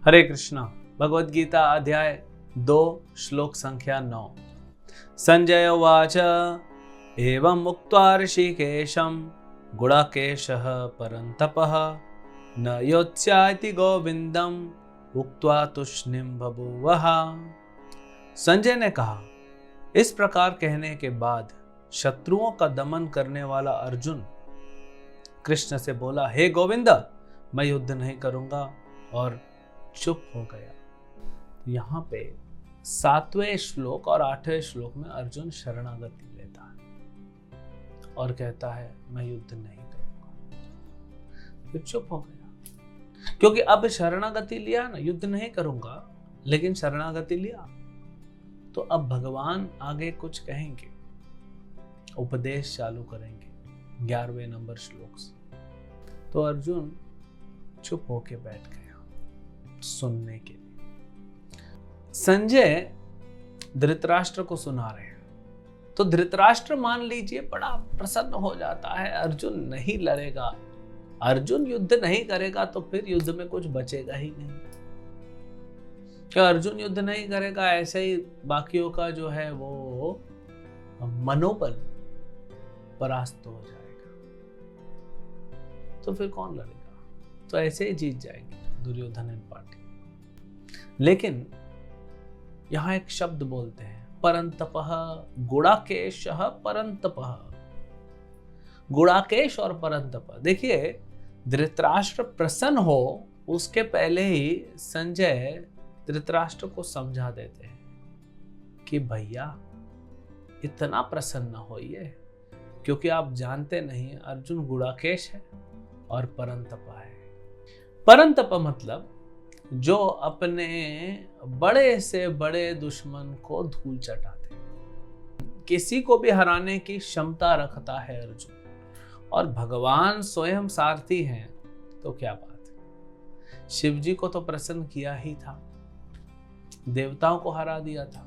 हरे कृष्णा। भगवद गीता अध्याय 2 श्लोक संख्या 9। संजय उवाच एवं मुक्त्वा ऋषिकेशं गुडाकेशः परन्तपः न योत्स्याति गोविंदम उक्त्वा तुष्णीं बभूवः। संजय ने कहा, इस प्रकार कहने के बाद शत्रुओं का दमन करने वाला अर्जुन कृष्ण से बोला, हे गोविंद, मैं युद्ध नहीं करूंगा, और चुप हो गया। यहाँ पे 7वें श्लोक और 8वें श्लोक में अर्जुन शरणागति लेता है और कहता है, मैं युद्ध नहीं करूंगा। फिर चुप हो गया, क्योंकि अब शरणागति लिया ना, युद्ध नहीं करूंगा, लेकिन शरणागति लिया तो अब भगवान आगे कुछ कहेंगे, उपदेश चालू करेंगे 11वें नंबर श्लोक से। तो अर्जुन चुप होके बैठ गया सुनने के लिए। संजय धृतराष्ट्र को सुना रहे हैं, तो धृतराष्ट्र मान लीजिए बड़ा प्रसन्न हो जाता है। अर्जुन नहीं लड़ेगा, अर्जुन युद्ध नहीं करेगा तो फिर युद्ध में कुछ बचेगा ही नहीं। क्या अर्जुन युद्ध नहीं करेगा, ऐसे ही बाकियों का जो है वो मनोबल परास्त हो जाएगा, तो फिर कौन लड़ेगा? तो ऐसे ही जीत जाएंगे दुर्योधन पार्टी। लेकिन यहां एक शब्द बोलते हैं, परंतपः, गुडाकेशः परंतपः। गुडाकेश और परंतप। देखिए, धृतराष्ट्र प्रसन्न हो उसके पहले ही संजय धृतराष्ट्र को समझा देते हैं कि भैया इतना प्रसन्न न होइए, क्योंकि आप जानते नहीं अर्जुन गुडाकेश है और परंतप है। परंतप मतलब जो अपने बड़े से बड़े दुश्मन को धूल चटाते, किसी को भी हराने की क्षमता रखता है अर्जुन। और भगवान स्वयं सारथी हैं, तो क्या बात है। शिव जी को तो प्रसन्न किया ही था, देवताओं को हरा दिया था,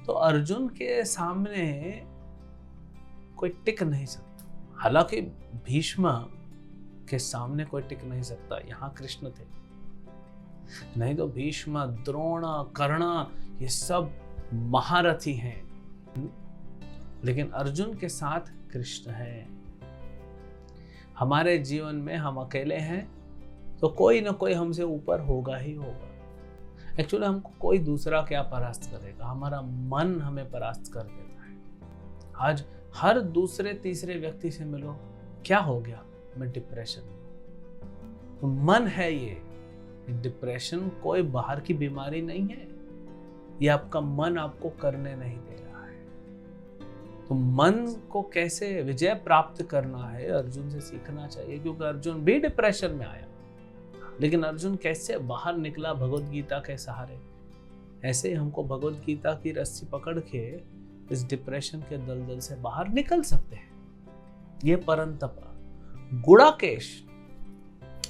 तो अर्जुन के सामने कोई टिक नहीं सकता। हालांकि भीष्म के सामने कोई टिक नहीं सकता, यहां कृष्ण थे, नहीं तो भीष्म, द्रोण, कर्ण ये सब महारथी हैं, लेकिन अर्जुन के साथ कृष्ण है। हमारे जीवन में हम अकेले हैं तो कोई ना कोई हमसे ऊपर होगा ही होगा। एक्चुअली हमको कोई दूसरा क्या परास्त करेगा, हमारा मन हमें परास्त कर देता है। आज हर दूसरे तीसरे व्यक्ति से मिलो, क्या हो गया, मैं डिप्रेशन में। तो मन है ये डिप्रेशन कोई बाहर की बीमारी नहीं है, ये आपका मन आपको करने नहीं दे रहा है। तो मन को कैसे विजय प्राप्त करना है अर्जुन से सीखना चाहिए, क्योंकि अर्जुन भी डिप्रेशन में आया, लेकिन अर्जुन कैसे बाहर निकला भगवद गीता के सहारे। ऐसे हमको भगवद गीता की रस्सी पकड़ के इस डिप्रेशन के दलदल से बाहर निकल सकते हैं। ये परंतप। गुडाकेश,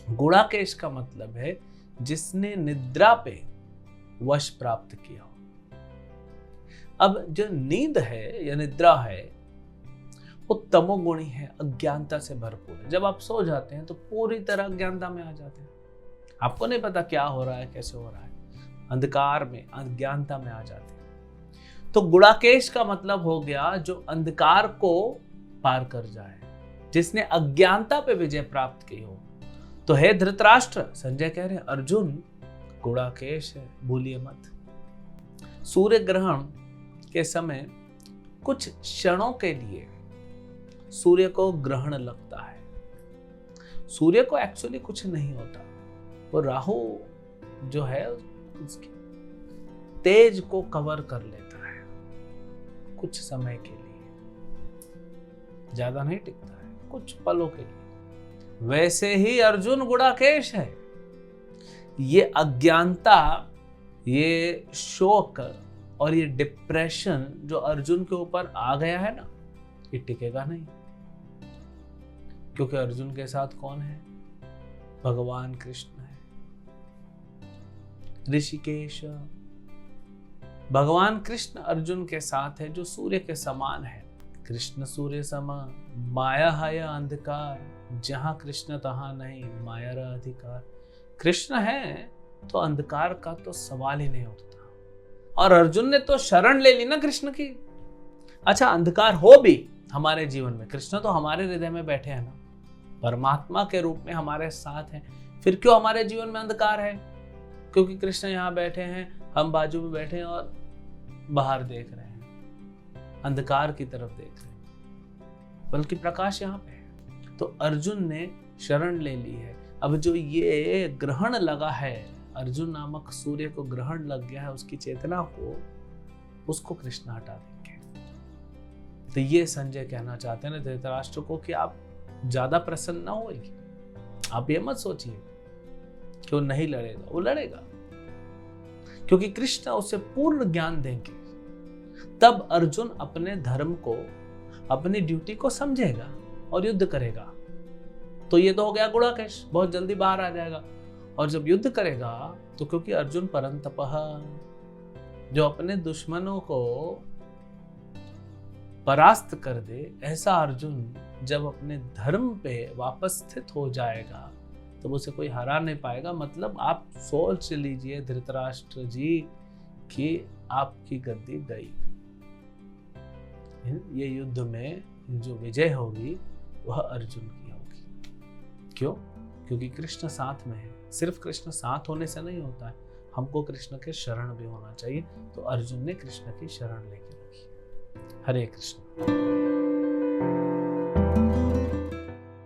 गुडाकेश का मतलब है जिसने निद्रा पे वश प्राप्त किया हो। अब जो नींद है या निद्रा है वो तमोगुणी है, अज्ञानता से भरपूर है। जब आप सो जाते हैं तो पूरी तरह अज्ञानता में आ जाते हैं, आपको नहीं पता क्या हो रहा है, कैसे हो रहा है, अंधकार में, अज्ञानता में आ जाते हैं। तो गुडाकेश का मतलब हो गया जो अंधकार को पार कर जाए, जिसने अज्ञानता पे विजय प्राप्त की हो। तो हे धृतराष्ट्र, संजय कह रहे हैं अर्जुन गुडाकेश है, भूलिए मत। सूर्य ग्रहण के समय कुछ क्षणों के लिए सूर्य को ग्रहण लगता है। सूर्य को एक्चुअली कुछ नहीं होता, वो राहु जो है उसके तेज को कवर कर लेता है कुछ समय के लिए, ज्यादा नहीं टिकता है, कुछ पलों के लिए। वैसे ही अर्जुन गुडाकेश है। ये अज्ञानता, ये शोक और ये डिप्रेशन जो अर्जुन के ऊपर आ गया है ना, ये टिकेगा नहीं, क्योंकि अर्जुन के साथ कौन है? भगवान कृष्ण है, ऋषिकेश। भगवान कृष्ण अर्जुन के साथ है, जो सूर्य के समान है। कृष्ण सूर्य समान, माया है अंधकार, जहां कृष्ण तहां नहीं माया रा अधिकार। कृष्ण है तो अंधकार का तो सवाल ही नहीं उठता। और अर्जुन ने तो शरण ले ली ना कृष्ण की। अच्छा, अंधकार हो भी हमारे जीवन में, कृष्ण तो हमारे हृदय में बैठे हैं ना, परमात्मा के रूप में हमारे साथ हैं, फिर क्यों हमारे जीवन में अंधकार है? क्योंकि कृष्ण यहाँ बैठे हैं, हम बाजू में बैठे हैं और बाहर देख रहे हैं, अंधकार की तरफ देख रहे हैं, बल्कि प्रकाश यहाँ पे है। तो अर्जुन ने शरण ले ली है। अब जो ये ग्रहण लगा है, अर्जुन नामक सूर्य को ग्रहण लग गया है, उसकी चेतना को, उसको कृष्ण हटा देंगे। तो ये संजय कहना चाहते हैं ना धृतराष्ट्र को कि आप ज्यादा प्रसन्न ना होइए, आप ये मत सोचिए कि वो नहीं लड़ेगा, वो लड़ेगा, क्योंकि कृष्ण उसे पूर्ण ज्ञान देंगे। तब अर्जुन अपने धर्म को, अपनी ड्यूटी को समझेगा और युद्ध करेगा। तो ये तो हो गया गुणाकेश, बहुत जल्दी बाहर आ जाएगा। और जब युद्ध करेगा तो क्योंकि अर्जुन परंतपः, जो अपने दुश्मनों को परास्त कर दे, ऐसा अर्जुन जब अपने धर्म पे वापस स्थित हो जाएगा तो उसे कोई हरा नहीं पाएगा। मतलब आप सोच लीजिए धृतराष्ट्र जी कि आपकी गद्दी गई। ये युद्ध में जो विजय होगी वह अर्जुन की होगी। क्यों? क्योंकि कृष्ण साथ में है। सिर्फ कृष्ण साथ होने से नहीं होता है, हमको कृष्ण के शरण भी होना चाहिए। तो अर्जुन ने कृष्ण की शरण लेके रखी। हरे कृष्ण।